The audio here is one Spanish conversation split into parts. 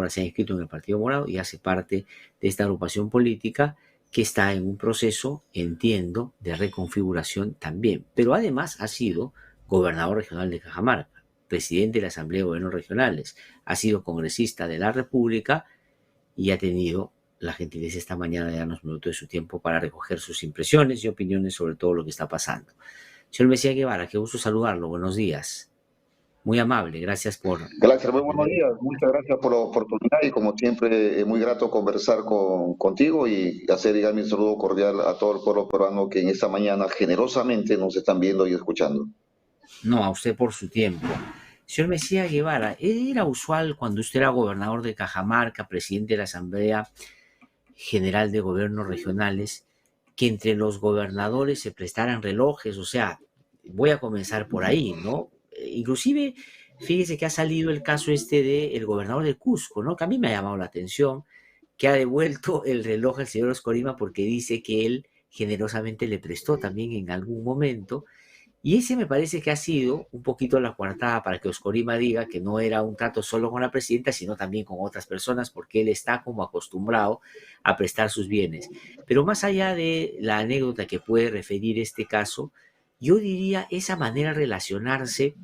ahora se ha inscrito en el Partido Morado y hace parte de esta agrupación política que está en un proceso, entiendo, de reconfiguración también. Pero además ha sido gobernador regional de Cajamarca, presidente de la Asamblea de Gobiernos Regionales, ha sido congresista de la República y ha tenido la gentileza esta mañana de darnos minutos de su tiempo para recoger sus impresiones y opiniones sobre todo lo que está pasando. Señor Mesías Guevara, qué gusto saludarlo, buenos días. Muy amable, gracias por... Gracias, muy buenos días. Muchas gracias por la oportunidad y como siempre es muy grato conversar contigo y hacer llegar mi saludo cordial a todo el pueblo peruano que en esta mañana generosamente nos están viendo y escuchando. No, a usted por su tiempo. Señor Mesías Guevara, ¿era usual cuando usted era gobernador de Cajamarca, presidente de la Asamblea General de Gobiernos Regionales, que entre los gobernadores se prestaran relojes? O sea, voy a comenzar por ahí, ¿no? Inclusive, fíjese que ha salido el caso este del gobernador de Cusco, ¿no? Que a mí me ha llamado la atención, que ha devuelto el reloj al señor Oscorima porque dice que él generosamente le prestó también en algún momento. Y ese me parece que ha sido un poquito la coartada para que Oscorima diga que no era un trato solo con la presidenta, sino también con otras personas, porque él está como acostumbrado a prestar sus bienes. Pero más allá de la anécdota que puede referir este caso, yo diría esa manera de relacionarse,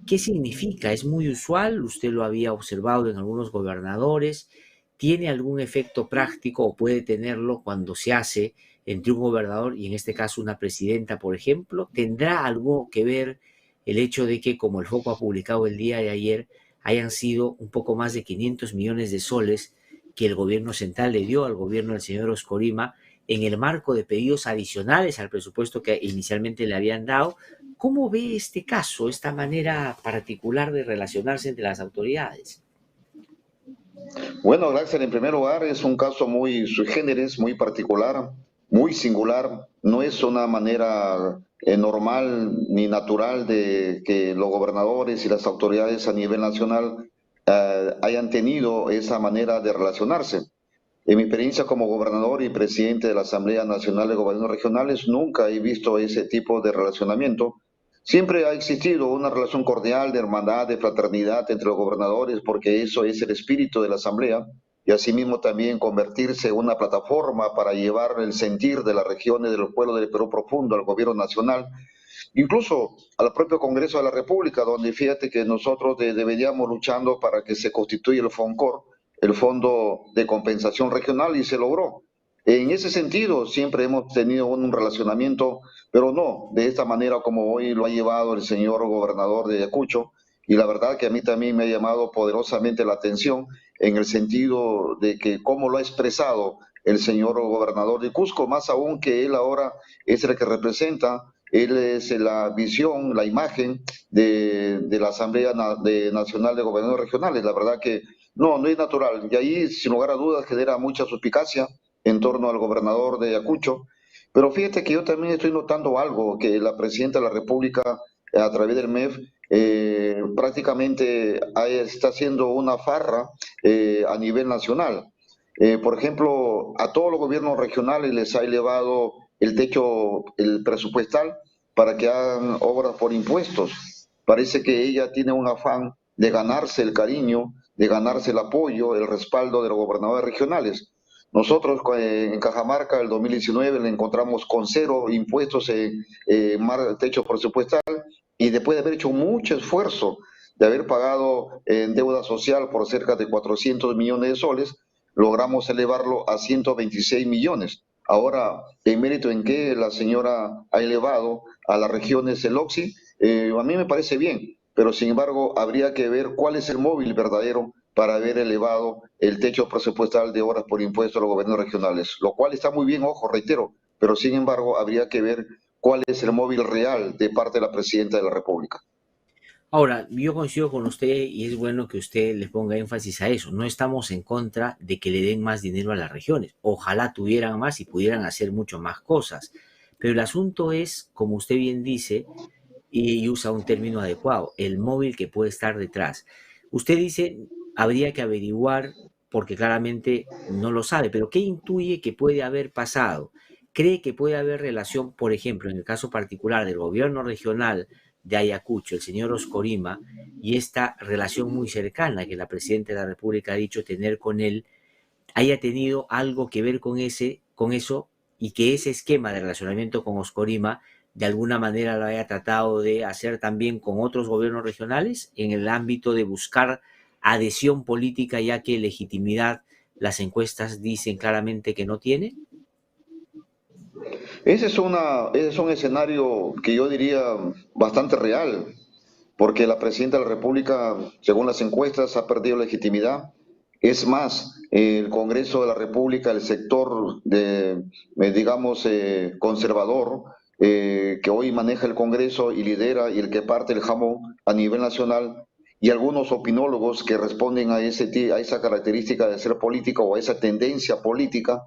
¿qué significa? ¿Es muy usual? ¿Usted lo había observado en algunos gobernadores? ¿Tiene algún efecto práctico o puede tenerlo cuando se hace entre un gobernador y en este caso una presidenta, por ejemplo? ¿Tendrá algo que ver el hecho de que, como el Foco ha publicado el día de ayer, hayan sido un poco más de 500 millones de soles que el gobierno central le dio al gobierno del señor Oscorima en el marco de pedidos adicionales al presupuesto que inicialmente le habían dado? ¿Cómo ve este caso, esta manera particular de relacionarse entre las autoridades? Bueno, Glaxer, en primer lugar, es un caso muy sui generis, muy particular, muy singular. No es una manera normal ni natural de que los gobernadores y las autoridades a nivel nacional hayan tenido esa manera de relacionarse. En mi experiencia como gobernador y presidente de la Asamblea Nacional de Gobiernos Regionales, nunca he visto ese tipo de relacionamiento. Siempre ha existido una relación cordial de hermandad, de fraternidad entre los gobernadores, porque eso es el espíritu de la Asamblea, y asimismo también convertirse en una plataforma para llevar el sentir de las regiones, de los pueblos del Perú profundo al gobierno nacional, incluso al propio Congreso de la República, donde fíjate que nosotros deberíamos luchando para que se constituya el FONCOR, el Fondo de Compensación Regional, y se logró. En ese sentido, siempre hemos tenido un relacionamiento, pero no de esta manera como hoy lo ha llevado el señor gobernador de Ayacucho, y la verdad que a mí también me ha llamado poderosamente la atención en el sentido de que cómo lo ha expresado el señor gobernador de Cusco, más aún que él ahora es el que representa, él es la visión, la imagen de la Asamblea Nacional de Gobernadores Regionales. La verdad que no es natural. Y ahí, sin lugar a dudas, genera mucha suspicacia en torno al gobernador de Ayacucho. Pero fíjate que yo también estoy notando algo, que la presidenta de la República, a través del MEF, prácticamente está haciendo una farra a nivel nacional. Por ejemplo, a todos los gobiernos regionales les ha elevado el techo, el presupuestal, para que hagan obras por impuestos. Parece que ella tiene un afán de ganarse el cariño, de ganarse el apoyo, el respaldo de los gobernadores regionales. Nosotros en Cajamarca, el 2019, le encontramos con cero impuestos en techo presupuestal, y después de haber hecho mucho esfuerzo, de haber pagado en deuda social por cerca de 400 millones de soles, logramos elevarlo a 126 millones. Ahora, en mérito en que la señora ha elevado a las regiones el OXI, a mí me parece bien, pero sin embargo habría que ver cuál es el móvil verdadero para haber elevado el techo presupuestal de horas por impuesto a los gobiernos regionales, lo cual está muy bien, ojo, reitero, pero sin embargo habría que ver cuál es el móvil real de parte de la presidenta de la República. Ahora, yo coincido con usted y es bueno que usted le ponga énfasis a eso. No estamos en contra de que le den más dinero a las regiones. Ojalá tuvieran más y pudieran hacer mucho más cosas. Pero el asunto es, como usted bien dice, y usa un término adecuado, el móvil que puede estar detrás. Usted dice, habría que averiguar, porque claramente no lo sabe, pero ¿qué intuye que puede haber pasado? ¿Cree que puede haber relación, por ejemplo, en el caso particular del gobierno regional de Ayacucho, el señor Oscorima, y esta relación muy cercana que la Presidenta de la República ha dicho tener con él, haya tenido algo que ver con eso y que ese esquema de relacionamiento con Oscorima de alguna manera lo haya tratado de hacer también con otros gobiernos regionales en el ámbito de buscar adhesión política, ya que legitimidad las encuestas dicen claramente que no tiene. Ese es un escenario que yo diría bastante real, porque la presidenta de la República, según las encuestas, ha perdido legitimidad. Es más, el Congreso de la República, el sector de, digamos, conservador, que hoy maneja el Congreso y lidera y el que parte el jamón a nivel nacional, y algunos opinólogos que responden a esa característica de ser política o a esa tendencia política,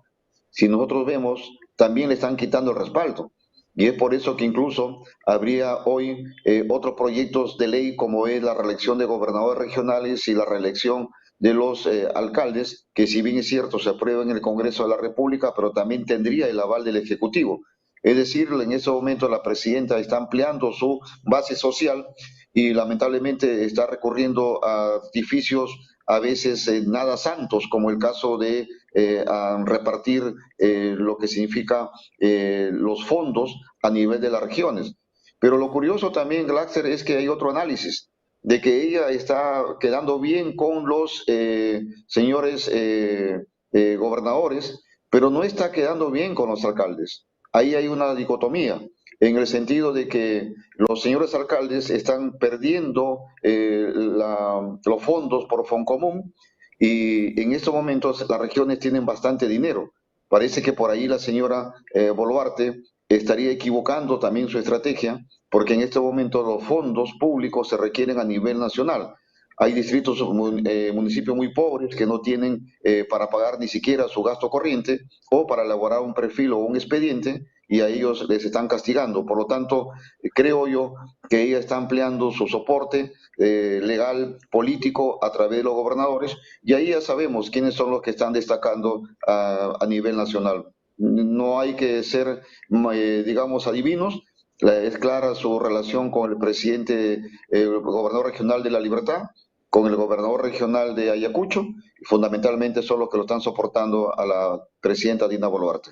si nosotros vemos, también le están quitando el respaldo. Y es por eso que incluso habría hoy otros proyectos de ley como es la reelección de gobernadores regionales y la reelección de los alcaldes, que si bien es cierto se aprueba en el Congreso de la República, pero también tendría el aval del Ejecutivo. Es decir, en ese momento la presidenta está ampliando su base social y lamentablemente está recurriendo a artificios a veces nada santos, como el caso de a repartir lo que significa los fondos a nivel de las regiones. Pero lo curioso también, Glaxer, es que hay otro análisis de que ella está quedando bien con los señores gobernadores, pero no está quedando bien con los alcaldes. Ahí hay una dicotomía, en el sentido de que los señores alcaldes están perdiendo los fondos por Foncomún y en estos momentos las regiones tienen bastante dinero. Parece que por ahí la señora Boluarte estaría equivocando también su estrategia, porque en este momento los fondos públicos se requieren a nivel nacional. Hay distritos, municipios muy pobres que no tienen para pagar ni siquiera su gasto corriente o para elaborar un perfil o un expediente y a ellos les están castigando. Por lo tanto, creo yo que ella está ampliando su soporte legal, político a través de los gobernadores y ahí ya sabemos quiénes son los que están destacando a nivel nacional. No hay que ser, digamos, adivinos. Es clara su relación con el presidente, el gobernador regional de La Libertad, con el gobernador regional de Ayacucho, y fundamentalmente son los que lo están soportando a la presidenta Dina Boluarte.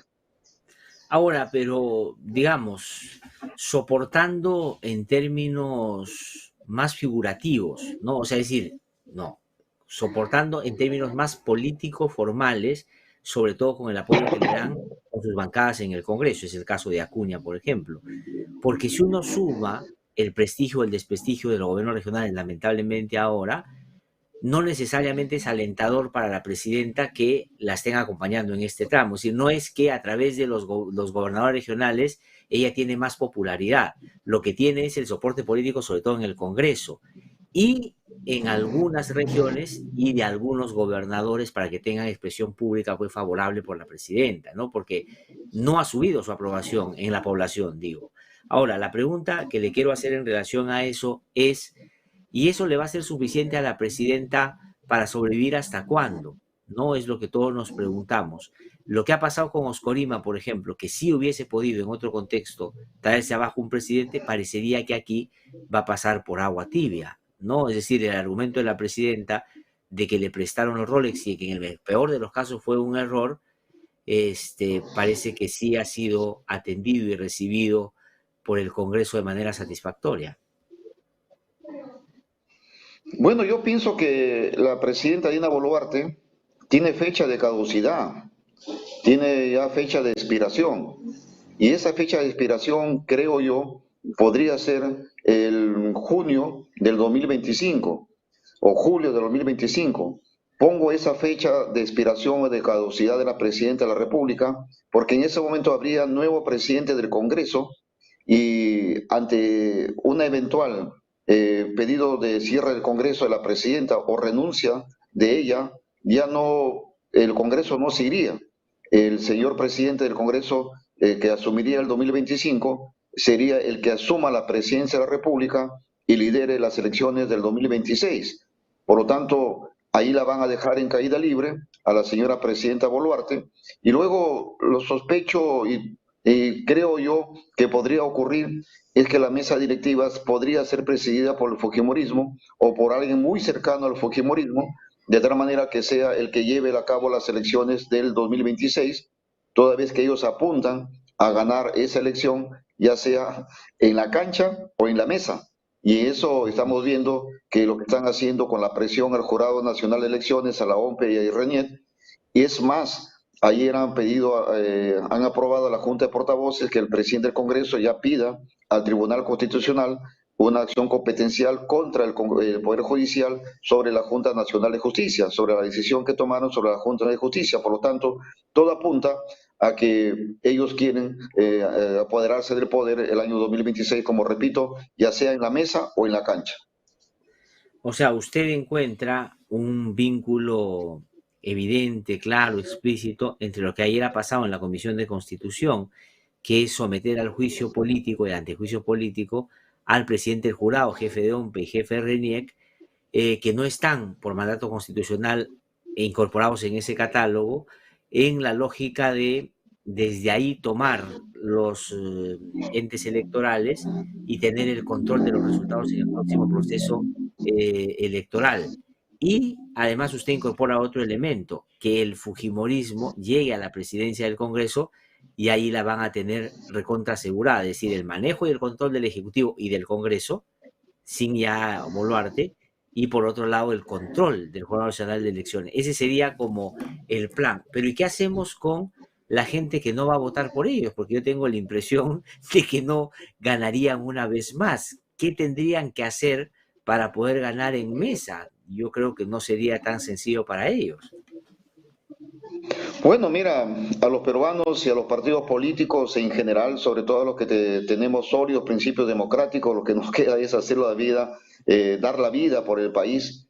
Ahora, pero digamos, soportando en términos más figurativos, ¿no? O sea, es decir, no, soportando en términos más políticos, formales, sobre todo con el apoyo que le dan con sus bancadas en el Congreso, es el caso de Acuña, por ejemplo. Porque si uno suma el prestigio o el desprestigio de los gobiernos regionales, lamentablemente ahora, no necesariamente es alentador para la presidenta que la estén acompañando en este tramo. Es decir, no es que a través de los gobernadores regionales ella tiene más popularidad. Lo que tiene es el soporte político, sobre todo en el Congreso. Y en algunas regiones y de algunos gobernadores para que tengan expresión pública pues favorable por la presidenta, ¿no? Porque no ha subido su aprobación en la población, digo. Ahora, la pregunta que le quiero hacer en relación a eso es, ¿y eso le va a ser suficiente a la presidenta para sobrevivir hasta cuándo? No es lo que todos nos preguntamos. Lo que ha pasado con Oscorima, por ejemplo, que sí hubiese podido en otro contexto traerse abajo un presidente, parecería que aquí va a pasar por agua tibia, ¿no? Es decir, el argumento de la presidenta de que le prestaron los Rolex y que en el peor de los casos fue un error, parece que sí ha sido atendido y recibido por el Congreso de manera satisfactoria. Bueno, yo pienso que la presidenta Dina Boluarte tiene fecha de caducidad, tiene ya fecha de expiración. Y esa fecha de expiración, creo yo, podría ser el junio del 2025 o julio del 2025. Pongo esa fecha de expiración o de caducidad de la presidenta de la República porque en ese momento habría nuevo presidente del Congreso y ante una eventual pedido de cierre del Congreso de la presidenta o renuncia de ella, ya no, el Congreso no se iría. El señor presidente del Congreso que asumiría el 2025 sería el que asuma la presidencia de la República y lidere las elecciones del 2026. Por lo tanto, ahí la van a dejar en caída libre a la señora presidenta Boluarte y luego lo sospecho y creo yo que podría ocurrir es que la mesa directiva podría ser presidida por el Fujimorismo o por alguien muy cercano al Fujimorismo, de tal manera que sea el que lleve a cabo las elecciones del 2026, toda vez que ellos apuntan a ganar esa elección, ya sea en la cancha o en la mesa. Y eso estamos viendo que lo que están haciendo con la presión al Jurado Nacional de Elecciones, a la OMPE y a IRENIET, y es más, ayer han pedido, han aprobado a la Junta de Portavoces que el presidente del Congreso ya pida al Tribunal Constitucional una acción competencial contra el Poder Judicial sobre la Junta Nacional de Justicia, sobre la decisión que tomaron sobre la Junta de Justicia. Por lo tanto, todo apunta a que ellos quieren apoderarse del poder el año 2026, como repito, ya sea en la mesa o en la cancha. O sea, usted encuentra un vínculo evidente, claro, explícito entre lo que ayer ha pasado en la Comisión de Constitución, que es someter al juicio político y antejuicio político al presidente del jurado, jefe de OMPE y jefe de RENIEC, que no están por mandato constitucional incorporados en ese catálogo, en la lógica de desde ahí tomar los entes electorales y tener el control de los resultados en el próximo proceso electoral. Y además usted incorpora otro elemento, que el fujimorismo llegue a la presidencia del Congreso y ahí la van a tener recontra asegurada, es decir, el manejo y el control del Ejecutivo y del Congreso, sin ya Boluarte, y por otro lado el control del Jurado Nacional de Elecciones. Ese sería como el plan. Pero ¿y qué hacemos con la gente que no va a votar por ellos? Porque yo tengo la impresión de que no ganarían una vez más. ¿Qué tendrían que hacer para poder ganar en mesa? Yo creo que no sería tan sencillo para ellos. Bueno, mira, a los peruanos y a los partidos políticos en general, sobre todo a los que tenemos sólidos principios democráticos, lo que nos queda es hacer la vida, dar la vida por el país,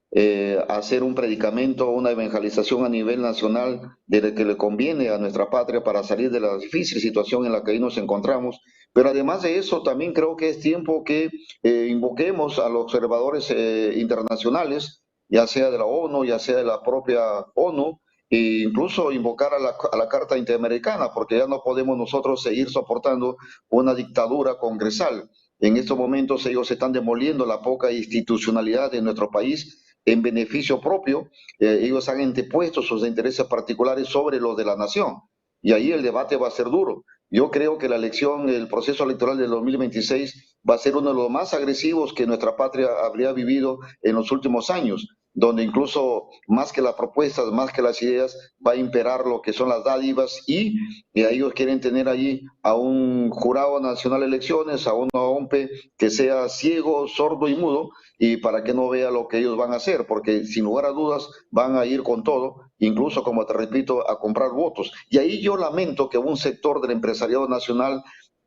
hacer un predicamento, una evangelización a nivel nacional de lo que le conviene a nuestra patria para salir de la difícil situación en la que ahí nos encontramos. Pero además de eso, también creo que es tiempo que invoquemos a los observadores internacionales, ya sea de la ONU, ya sea de la propia ONU, e incluso invocar a la Carta Interamericana, porque ya no podemos nosotros seguir soportando una dictadura congresal. En estos momentos ellos están demoliendo la poca institucionalidad de nuestro país en beneficio propio. Ellos han antepuesto sus intereses particulares sobre los de la nación. Y ahí el debate va a ser duro. Yo creo que la elección, el proceso electoral del 2026 va a ser uno de los más agresivos que nuestra patria habría vivido en los últimos años, donde incluso más que las propuestas, más que las ideas, va a imperar lo que son las dádivas y ellos quieren tener allí a un jurado nacional de elecciones, a una OMPE que sea ciego, sordo y mudo, y para que no vea lo que ellos van a hacer, porque sin lugar a dudas van a ir con todo, incluso, como te repito, a comprar votos. Y ahí yo lamento que un sector del empresariado nacional,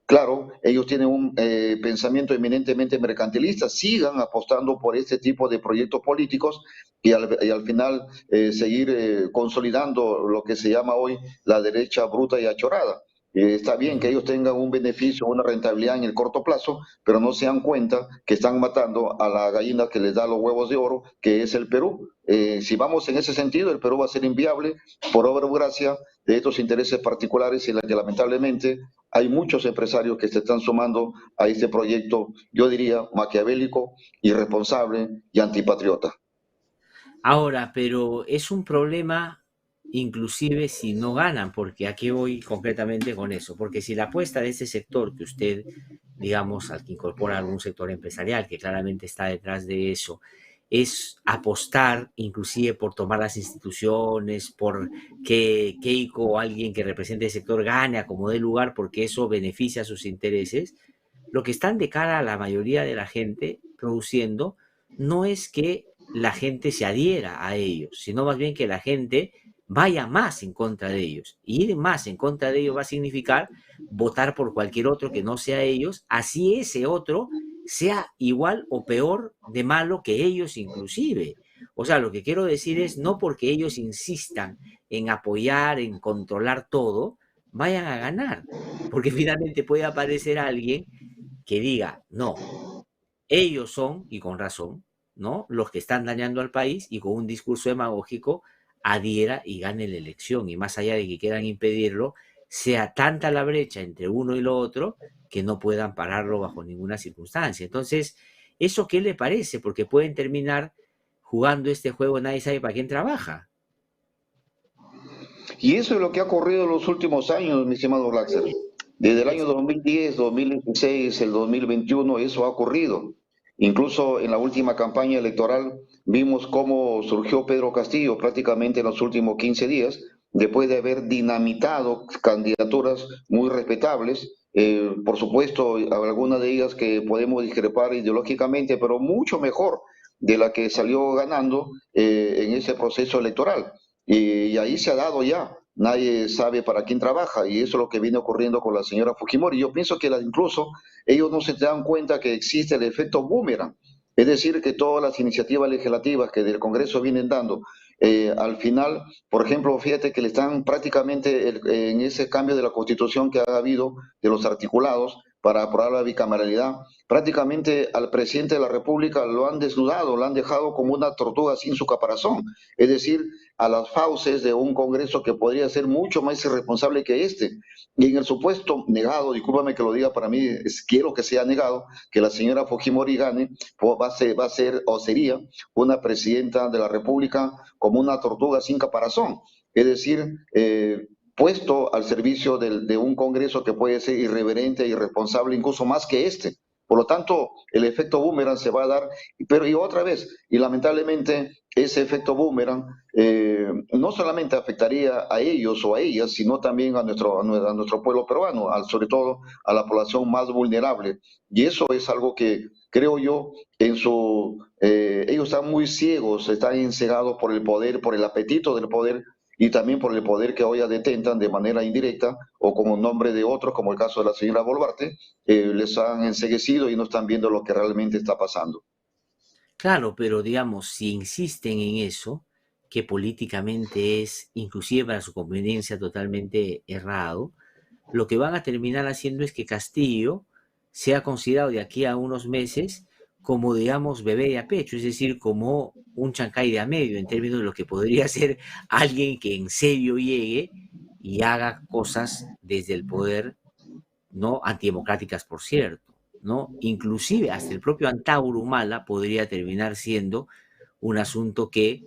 claro, ellos tienen un pensamiento eminentemente mercantilista, sigan apostando por este tipo de proyectos políticos y al final seguir consolidando lo que se llama hoy la derecha bruta y achorada. Está bien que ellos tengan un beneficio, una rentabilidad en el corto plazo, pero no se dan cuenta que están matando a la gallina que les da los huevos de oro, que es el Perú. Si vamos en ese sentido, el Perú va a ser inviable por obra o gracia de estos intereses particulares y la que lamentablemente hay muchos empresarios que se están sumando a este proyecto, yo diría, maquiavélico, irresponsable y antipatriota. Ahora, pero es un problema inclusive si no ganan, porque aquí voy concretamente con eso, porque si la apuesta de ese sector que usted, digamos, al que incorpora algún sector empresarial que claramente está detrás de eso, es apostar inclusive por tomar las instituciones, por que Keiko o alguien que represente el sector gane, acomode lugar, porque eso beneficia a sus intereses, lo que están de cara a la mayoría de la gente produciendo no es que la gente se adhiera a ellos, sino más bien que la gente vaya más en contra de ellos. Y ir más en contra de ellos va a significar votar por cualquier otro que no sea ellos, así ese otro sea igual o peor de malo que ellos inclusive. O sea, lo que quiero decir es, no porque ellos insistan en apoyar, en controlar todo, vayan a ganar, porque finalmente puede aparecer alguien que diga, no, ellos son, y con razón, ¿no? Los que están dañando al país y con un discurso demagógico adhiera y gane la elección. Y más allá de que quieran impedirlo, sea tanta la brecha entre uno y lo otro que no puedan pararlo bajo ninguna circunstancia. Entonces, ¿eso qué le parece? Porque pueden terminar jugando este juego, nadie sabe para quién trabaja. Y eso es lo que ha ocurrido en los últimos años, mi estimado Laxer. Desde el año 2010, 2016, el 2021, eso ha ocurrido. Incluso en la última campaña electoral vimos cómo surgió Pedro Castillo prácticamente en los últimos 15 días, después de haber dinamitado candidaturas muy respetables. Por supuesto, algunas de ellas que podemos discrepar ideológicamente, pero mucho mejor de la que salió ganando en ese proceso electoral. Y ahí se ha dado ya, nadie sabe para quién trabaja y eso es lo que viene ocurriendo con la señora Fujimori. Yo pienso que incluso ellos no se dan cuenta que existe el efecto boomerang, es decir, que todas las iniciativas legislativas que del Congreso vienen dando, al final, por ejemplo, fíjate que le están prácticamente en ese cambio de la constitución que ha habido de los articulados para aprobar la bicameralidad, prácticamente al presidente de la República lo han desnudado, lo han dejado como una tortuga sin su caparazón, es decir, a las fauces de un Congreso que podría ser mucho más irresponsable que este. Y en el supuesto negado, discúlpame que lo diga, para mí quiero que sea negado, que la señora Fujimori gane, pues va a ser o sería una presidenta de la República como una tortuga sin caparazón. Es decir, puesto al servicio de un Congreso que puede ser irreverente e irresponsable, incluso más que este. Por lo tanto, el efecto boomerang se va a dar, pero y otra vez, y lamentablemente ese efecto boomerang no solamente afectaría a ellos o a ellas, sino también a nuestro pueblo peruano, sobre todo a la población más vulnerable. Y eso es algo que creo yo, ellos están muy ciegos, están encegados por el poder, por el apetito del poder y también por el poder que hoy detentan de manera indirecta o como nombre de otros, como el caso de la señora Boluarte, les han enceguecido y no están viendo lo que realmente está pasando. Claro, pero digamos, si insisten en eso, que políticamente es, inclusive para su conveniencia, totalmente errado, lo que van a terminar haciendo es que Castillo sea considerado de aquí a unos meses como, digamos, bebé de a pecho, es decir, como un chancay de a medio, en términos de lo que podría ser alguien que en serio llegue y haga cosas desde el poder, ¿no? Antidemocráticas, por cierto, ¿no? Inclusive hasta el propio Antauro Humala podría terminar siendo un asunto que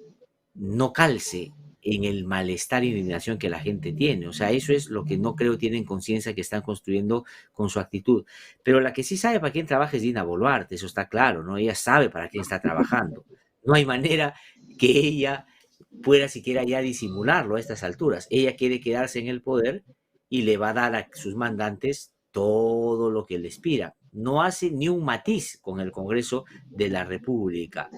no calce en el malestar y indignación que la gente tiene. O sea, eso es lo que no creo tienen conciencia que están construyendo con su actitud. Pero la que sí sabe para quién trabaja es Dina Boluarte, eso está claro, ¿no? Ella sabe para quién está trabajando. No hay manera que ella pueda siquiera ya disimularlo a estas alturas. Ella quiere quedarse en el poder y le va a dar a sus mandantes todo lo que les pida. No hace ni un matiz con el Congreso de la República.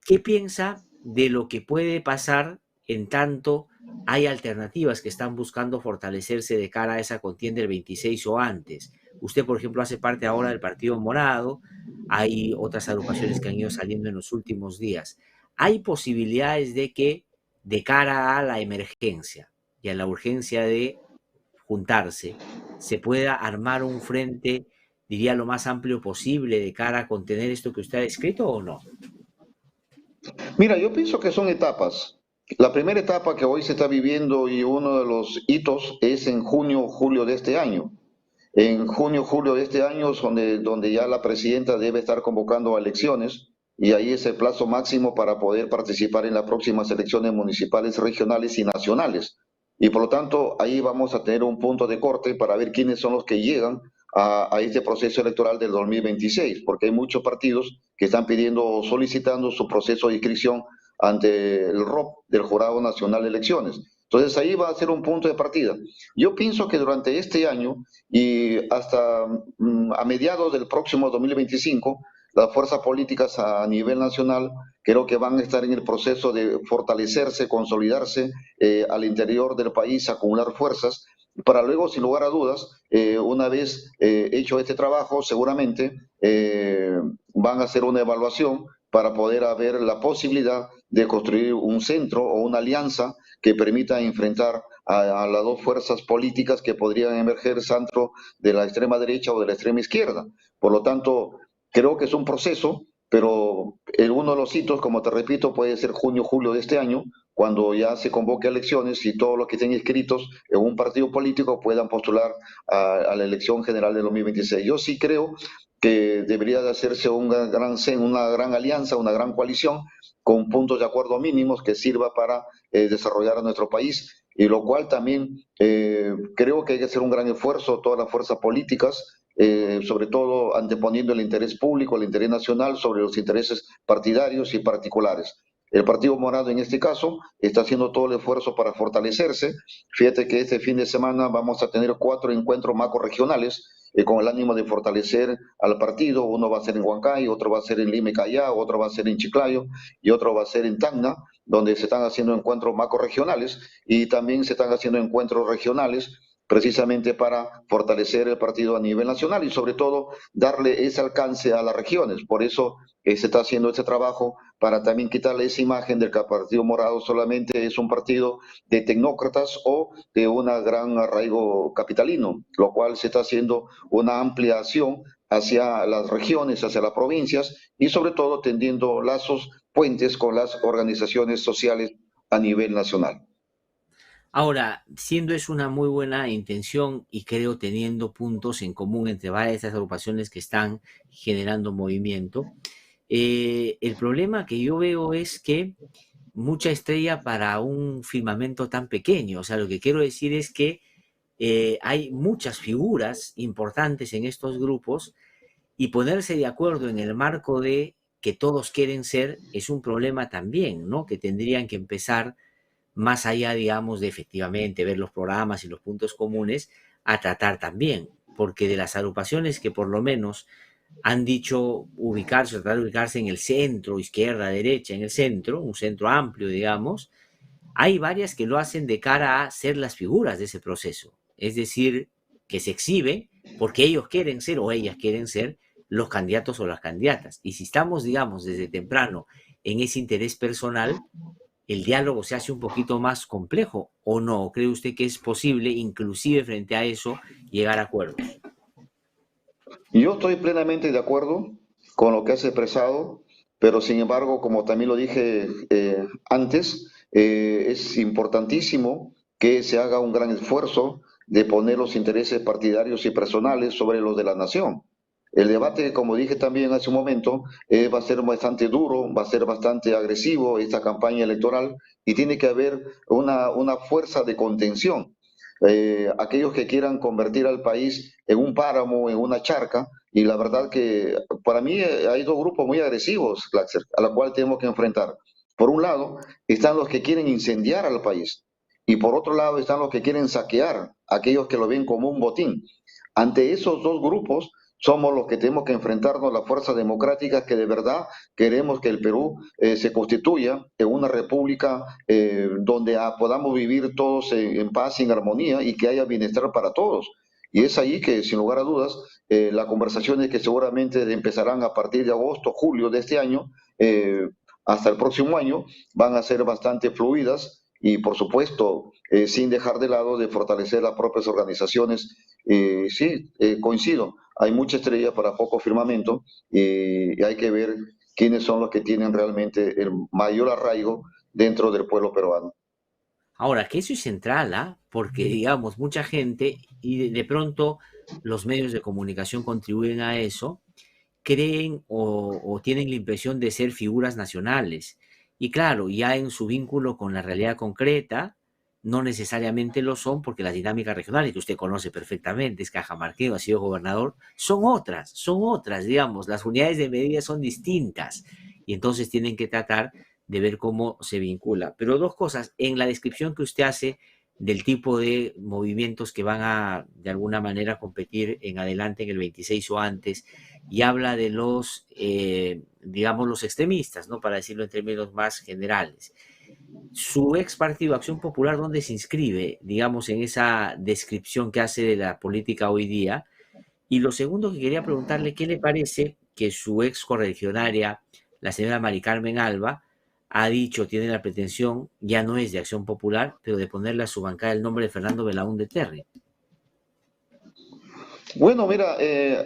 ¿Qué piensa de lo que puede pasar en tanto hay alternativas que están buscando fortalecerse de cara a esa contienda del 26 o antes? Usted, por ejemplo, hace parte ahora del Partido Morado, hay otras agrupaciones que han ido saliendo en los últimos días. ¿Hay posibilidades de que de cara a la emergencia y a la urgencia de juntarse, se pueda armar un frente, diría, lo más amplio posible de cara a contener esto que usted ha descrito o no? Mira, yo pienso que son etapas. La primera etapa que hoy se está viviendo y uno de los hitos es en junio, julio de este año. En junio, julio de este año es donde ya la presidenta debe estar convocando a elecciones y ahí es el plazo máximo para poder participar en las próximas elecciones municipales, regionales y nacionales. Y por lo tanto, ahí vamos a tener un punto de corte para ver quiénes son los que llegan a este proceso electoral del 2026, porque hay muchos partidos que están pidiendo o solicitando su proceso de inscripción ante el ROP del Jurado Nacional de Elecciones. Entonces ahí va a ser un punto de partida. Yo pienso que durante este año y hasta a mediados del próximo 2025, las fuerzas políticas a nivel nacional creo que van a estar en el proceso de fortalecerse, consolidarse al interior del país, acumular fuerzas, para luego, sin lugar a dudas, una vez hecho este trabajo, seguramente van a hacer una evaluación para poder haber la posibilidad de construir un centro o una alianza que permita enfrentar a las dos fuerzas políticas que podrían emerger tanto de la extrema derecha o de la extrema izquierda. Por lo tanto, creo que es un proceso, pero uno de los hitos, como te repito, puede ser junio, julio de este año, cuando ya se convoque a elecciones y todos los que estén inscritos en un partido político puedan postular a la elección general de 2026. Yo sí creo que debería de hacerse una gran alianza, una gran coalición con puntos de acuerdo mínimos que sirva para desarrollar a nuestro país, y lo cual también creo que hay que hacer un gran esfuerzo, todas las fuerzas políticas, sobre todo anteponiendo el interés público, el interés nacional sobre los intereses partidarios y particulares. El Partido Morado en este caso está haciendo todo el esfuerzo para fortalecerse. Fíjate que este fin de semana vamos a tener 4 encuentros macro-regionales con el ánimo de fortalecer al partido. Uno va a ser en Huancay, otro va a ser en Lima y Callao, otro va a ser en Chiclayo y otro va a ser en Tacna, donde se están haciendo encuentros macro-regionales y también se están haciendo encuentros regionales precisamente para fortalecer el partido a nivel nacional y sobre todo darle ese alcance a las regiones. Por eso se está haciendo este trabajo para también quitarle esa imagen del que el Partido Morado solamente es un partido de tecnócratas o de un gran arraigo capitalino, lo cual se está haciendo una ampliación hacia las regiones, hacia las provincias y sobre todo tendiendo lazos, puentes con las organizaciones sociales a nivel nacional. Ahora, siendo es una muy buena intención y creo teniendo puntos en común entre varias de estas agrupaciones que están generando movimiento, el problema que yo veo es que mucha estrella para un firmamento tan pequeño. O sea, lo que quiero decir es que hay muchas figuras importantes en estos grupos y ponerse de acuerdo en el marco de que todos quieren ser es un problema también, ¿no? Que tendrían que empezar más allá, digamos, de efectivamente ver los programas y los puntos comunes, a tratar también, porque de las agrupaciones que por lo menos han dicho ubicarse, tratar de ubicarse en el centro, izquierda, derecha, en el centro, un centro amplio, digamos, hay varias que lo hacen de cara a ser las figuras de ese proceso, es decir, que se exhiben porque ellos quieren ser o ellas quieren ser los candidatos o las candidatas. Y si estamos, digamos, desde temprano en ese interés personal, el diálogo se hace un poquito más complejo, ¿o no? ¿Cree usted que es posible, inclusive frente a eso, llegar a acuerdos? Yo estoy plenamente de acuerdo con lo que has expresado, pero sin embargo, como también lo dije antes, es importantísimo que se haga un gran esfuerzo de poner los intereses partidarios y personales sobre los de la nación. El debate, como dije también hace un momento, va a ser bastante duro, va a ser bastante agresivo esta campaña electoral y tiene que haber una fuerza de contención. Aquellos que quieran convertir al país en un páramo, en una charca, y la verdad que para mí hay dos grupos muy agresivos, Laxer, a la cual tenemos que enfrentar. Por un lado están los que quieren incendiar al país y por otro lado están los que quieren saquear, aquellos que lo ven como un botín. Ante esos dos grupos somos los que tenemos que enfrentarnos, las fuerzas democráticas que de verdad queremos que el Perú se constituya en una república donde podamos vivir todos en paz y en armonía y que haya bienestar para todos. Y es ahí que, sin lugar a dudas, las conversaciones que seguramente empezarán a partir de agosto, julio de este año, hasta el próximo año, van a ser bastante fluidas y, por supuesto, sin dejar de lado de fortalecer las propias organizaciones. Sí, coincido, hay mucha estrella para poco firmamento y hay que ver quiénes son los que tienen realmente el mayor arraigo dentro del pueblo peruano. Ahora, que eso es central, ¿ah? Porque, digamos, mucha gente, y de pronto los medios de comunicación contribuyen a eso, creen o tienen la impresión de ser figuras nacionales. Y claro, ya en su vínculo con la realidad concreta, no necesariamente lo son porque las dinámicas regionales que usted conoce perfectamente, es cajamarqueño, ha sido gobernador, son otras, digamos, las unidades de medida son distintas y entonces tienen que tratar de ver cómo se vincula. Pero dos cosas, en la descripción que usted hace del tipo de movimientos que van a, de alguna manera, competir en adelante en el 26 o antes, y habla de los, digamos, los extremistas, ¿no? Para decirlo en términos más generales. Su ex partido Acción Popular, ¿dónde se inscribe, digamos, en esa descripción que hace de la política hoy día? Y lo segundo que quería preguntarle, ¿qué le parece que su ex correligionaria, la señora Mari Carmen Alba, ha dicho, tiene la pretensión, ya no es de Acción Popular, pero de ponerle a su bancada el nombre de Fernando Belaúnde Terry? Bueno, mira,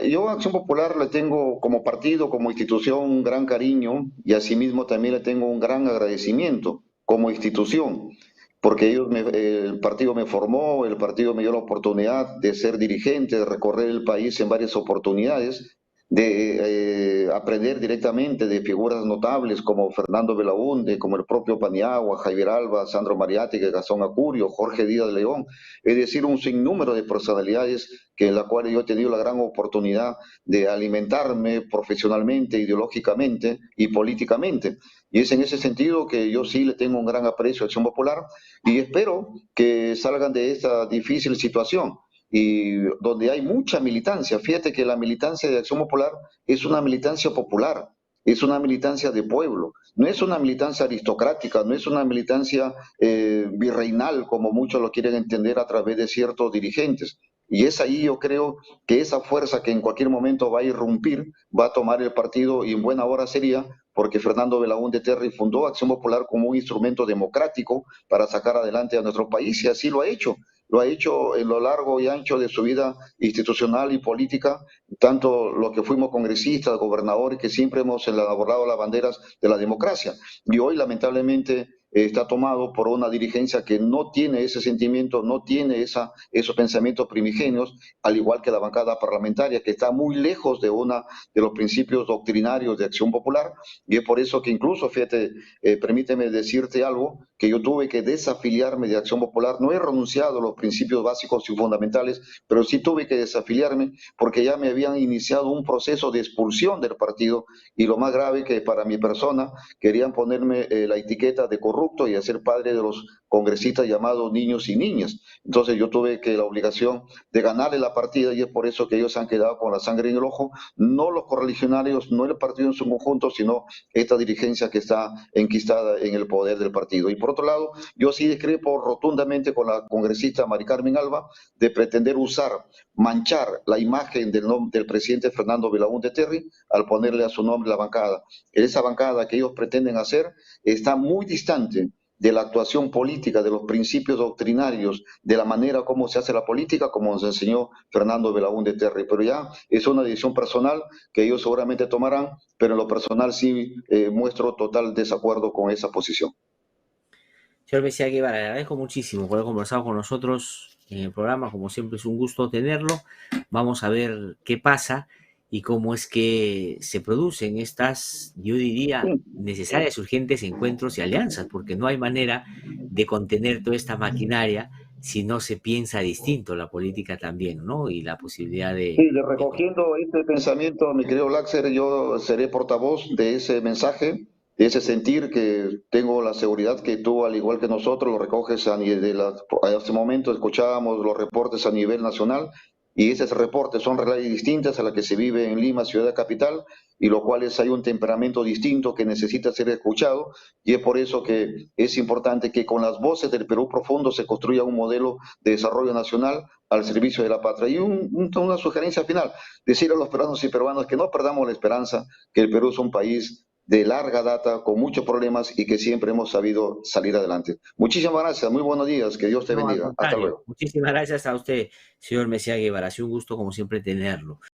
yo a Acción Popular le tengo como partido, como institución, un gran cariño y asimismo también le tengo un gran agradecimiento como institución, porque el partido me formó, el partido me dio la oportunidad de ser dirigente, de recorrer el país en varias oportunidades, de aprender directamente de figuras notables como Fernando Belaúnde, como el propio Paniagua, Javier Alba, Sandro Mariátegui, Gastón Acurio, Jorge Díaz de León, es decir, un sinnúmero de personalidades que en la cual yo he tenido la gran oportunidad de alimentarme profesionalmente, ideológicamente y políticamente. Y es en ese sentido que yo sí le tengo un gran aprecio a Acción Popular y espero que salgan de esta difícil situación y donde hay mucha militancia. Fíjate que la militancia de Acción Popular es una militancia popular, es una militancia de pueblo, no es una militancia aristocrática, no es una militancia virreinal como muchos lo quieren entender a través de ciertos dirigentes. Y es ahí yo creo que esa fuerza que en cualquier momento va a irrumpir, va a tomar el partido y en buena hora sería porque Fernando Belaúnde Terry fundó Acción Popular como un instrumento democrático para sacar adelante a nuestro país y así lo ha hecho. Lo ha hecho en lo largo y ancho de su vida institucional y política, tanto lo que fuimos congresistas, gobernadores, que siempre hemos elaborado las banderas de la democracia. Y hoy, lamentablemente, está tomado por una dirigencia que no tiene ese sentimiento, no tiene esos pensamientos primigenios, al igual que la bancada parlamentaria, que está muy lejos de los principios doctrinarios de Acción Popular, y es por eso que incluso, fíjate, permíteme decirte algo, que yo tuve que desafiliarme de Acción Popular, no he renunciado a los principios básicos y fundamentales, pero sí tuve que desafiliarme porque ya me habían iniciado un proceso de expulsión del partido, y lo más grave que para mi persona querían ponerme la etiqueta de corrupto y hacer padre de los congresistas llamados niños y niñas. Entonces yo tuve que la obligación de ganarle la partida y es por eso que ellos se han quedado con la sangre en el ojo, no los correligionarios, no el partido en su conjunto, sino esta dirigencia que está enquistada en el poder del partido. Y por otro lado, yo sí discrepo rotundamente con la congresista Mari Carmen Alba de pretender usar, manchar la imagen del presidente Fernando Belaúnde Terry al ponerle a su nombre la bancada. Esa bancada que ellos pretenden hacer está muy distante de la actuación política, de los principios doctrinarios, de la manera como se hace la política, como nos enseñó Fernando Belaúnde Terry. Pero ya es una decisión personal que ellos seguramente tomarán, pero en lo personal sí muestro total desacuerdo con esa posición. Señor Mesía Guevara, le agradezco muchísimo por haber conversado con nosotros en el programa. Como siempre, es un gusto tenerlo. Vamos a ver qué pasa y cómo es que se producen estas, yo diría, necesarias, urgentes encuentros y alianzas, porque no hay manera de contener toda esta maquinaria si no se piensa distinto la política también, ¿no? Y la posibilidad Sí, de recogiendo este pensamiento, mi querido Laxer, yo seré portavoz de ese mensaje, de ese sentir que tengo la seguridad que tú, al igual que nosotros, lo recoges a nivel hace un momento escuchábamos los reportes a nivel nacional y esos reportes son realidades distintas a las que se vive en Lima, ciudad capital, y lo cual es hay un temperamento distinto que necesita ser escuchado y es por eso que es importante que con las voces del Perú profundo se construya un modelo de desarrollo nacional al servicio de la patria. Y una sugerencia final, decir a los peruanos y peruanas que no perdamos la esperanza, que el Perú es un país de larga data, con muchos problemas y que siempre hemos sabido salir adelante. Muchísimas gracias, muy buenos días, que Dios te No, al bendiga. Hasta contrario. luego. Muchísimas gracias a usted, señor Mesía Guevara. Ha sido un gusto, como siempre, tenerlo.